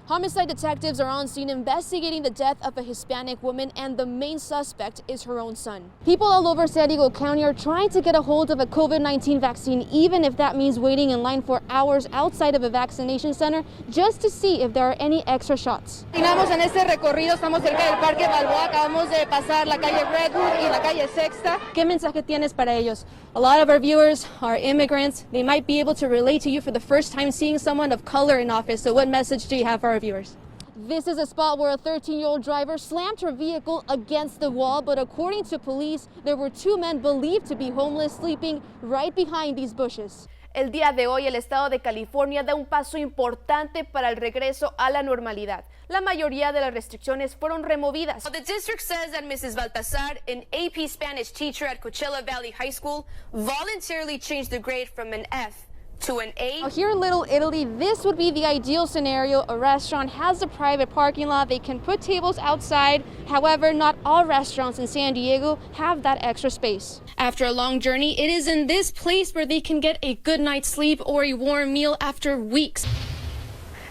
Homicide detectives are on scene investigating the death of a Hispanic woman, and the main suspect is her own son. People all over San Diego County are trying to get a hold of a COVID-19 vaccine, even if that means waiting in line for hours outside of a vaccination center just to see if there are any extra shots. Estamos en este recorrido, estamos cerca del Parque Balboa, acabamos de pasar la calle Redwood y la calle Sexta. ¿Qué mensaje tienes para ellos? A lot of our viewers are immigrants. They might be able to relate to you for the first time seeing someone of color in office. So what message do you have for our viewers? This is a spot where a 13-year-old driver slammed her vehicle against the wall, but according to police, there were two men believed to be homeless sleeping right behind these bushes. El día de hoy, el estado de California da un paso importante para el regreso a la normalidad. La mayoría de las restricciones fueron removidas. The district says that Mrs. Baltazar, an AP Spanish teacher at Coachella Valley High School, voluntarily changed the grade from an F to an A. Now here in Little Italy, this would be the ideal scenario. A restaurant has a private parking lot. They can put tables outside. However, not all restaurants in San Diego have that extra space. After a long journey, it is in this place where they can get a good night's sleep or a warm meal after weeks.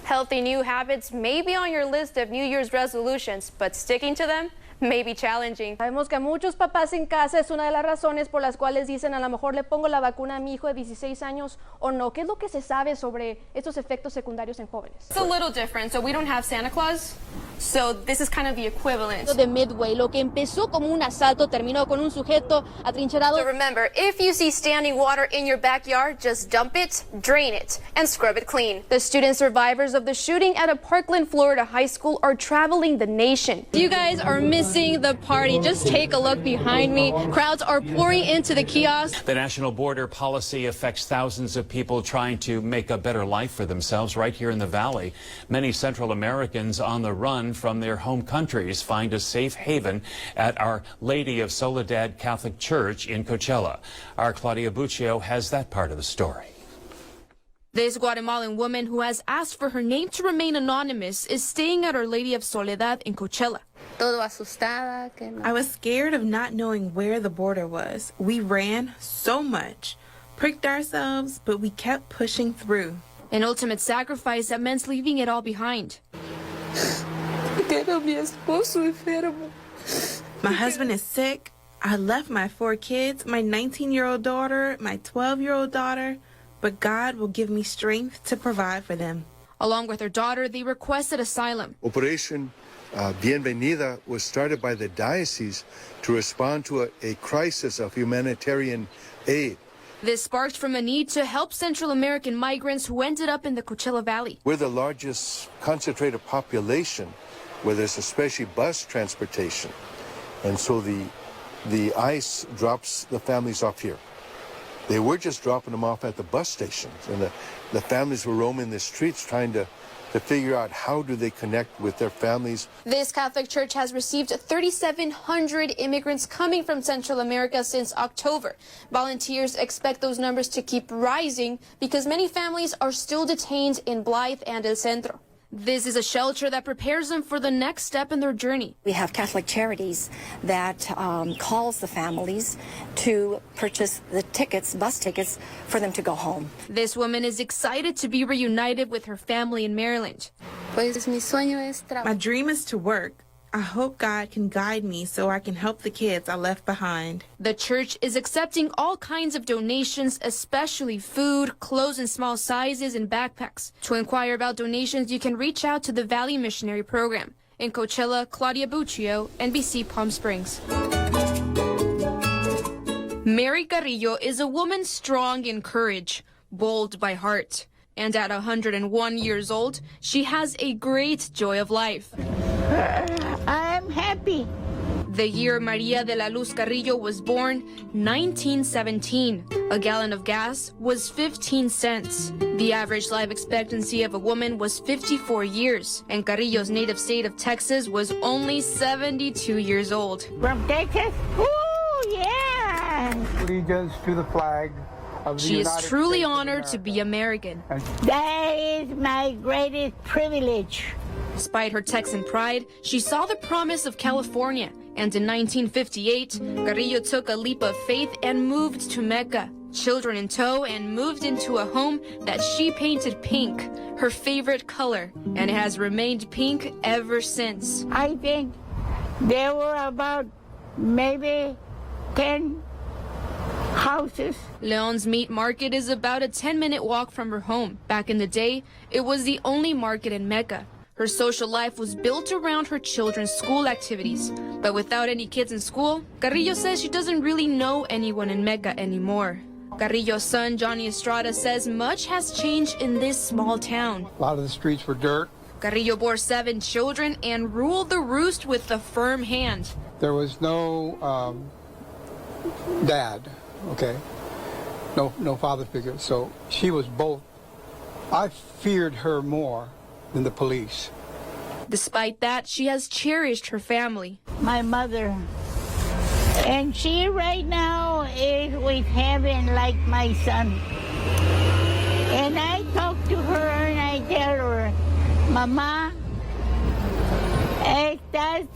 Healthy new habits may be on your list of New Year's resolutions, but sticking to them may be challenging. Sabemos que a muchos papás en casa es una de las razones por las cuales dicen a lo mejor le pongo la vacuna a mi hijo de 16 años o no. ¿Qué es lo que se sabe sobre estos efectos secundarios en jóvenes? It's a little different. So we don't have Santa Claus. So this is kind of the equivalent. De Midway, lo que empezó como un asalto terminó con un sujeto atrincherado. So remember, if you see standing water in your backyard, just dump it, drain it, and scrub it clean. The student survivors of the shooting at a Parkland, Florida high school are traveling the nation. You guys are missing the party. Just take a look behind me. Crowds are pouring into the kiosk. The national border policy affects thousands of people trying to make a better life for themselves right here in the valley. Many Central Americans on the run from their home countries find a safe haven at Our Lady of Soledad Catholic Church in Coachella. Our Claudia Buccio has that part of the story. This Guatemalan woman who has asked for her name to remain anonymous is staying at Our Lady of Soledad in Coachella. I was scared of not knowing where the border was. We ran so much, pricked ourselves, but we kept pushing through. An ultimate sacrifice that meant leaving it all behind. My husband is sick. I left my 4 kids, my 19-year-old daughter, my 12-year-old daughter, but God will give me strength to provide for them. Along with her daughter, they requested asylum. Operation Bienvenida was started by the diocese to respond to a crisis of humanitarian aid. This sparked from a need to help Central American migrants who ended up in the Coachella Valley. We're the largest concentrated population where there's especially bus transportation. And so the ICE drops the families off here. They were just dropping them off at the bus stations, and the families were roaming the streets trying to figure out how do they connect with their families. This Catholic Church has received 3,700 immigrants coming from Central America since October. Volunteers expect those numbers to keep rising because many families are still detained in Blythe and El Centro. This is a shelter that prepares them for the next step in their journey. We have Catholic Charities that calls the families to purchase the tickets, bus tickets, for them to go home. This woman is excited to be reunited with her family in Maryland. My dream is to work. I hope God can guide me so I can help the kids I left behind. The church is accepting all kinds of donations, especially food, clothes in small sizes, and backpacks. To inquire about donations, you can reach out to the Valley Missionary Program. In Coachella, Claudia Buccio, NBC Palm Springs. Mary Carrillo is a woman strong in courage, bold by heart. And at 101 years old, she has a great joy of life. I'm happy. The year Maria de la Luz Carrillo was born, 1917. A gallon of gas was 15 cents. The average life expectancy of a woman was 54 years, and Carrillo's native state of Texas was only 72 years old. From Texas? Ooh, yeah! Allegiance to the flag. She is truly honored to be American. That is my greatest privilege. Despite her Texan pride, she saw the promise of California, and in 1958, Carrillo took a leap of faith and moved to Mecca. children in tow, and moved into a home that she painted pink, her favorite color, and it has remained pink ever since. I think there were about maybe 10 houses. Leon's meat market is about a 10-minute walk from her home. Back in the day, it was the only market in Mecca. Her social life was built around her children's school activities. But without any kids in school, Carrillo says she doesn't really know anyone in Mecca anymore. Carrillo's son, Johnny Estrada, says much has changed in this small town. A lot of the streets were dirt. Carrillo bore 7 children and ruled the roost with a firm hand. There was no dad, okay? No father figure. So she was both. I feared her more than the police. Despite that, she has cherished her family. My mother. And she right now is with heaven like my son. And I talk to her and I tell her, Mama, estás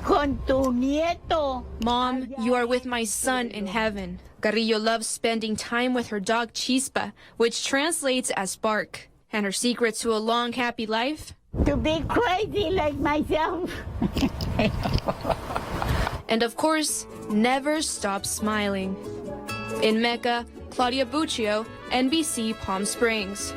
con tu nieto. Mom, you are with my son in heaven. Carrillo loves spending time with her dog Chispa, which translates as Spark. And her secret to a long, happy life? To be crazy like myself. And of course, never stop smiling. In Mecca, Claudia Buccio, NBC Palm Springs.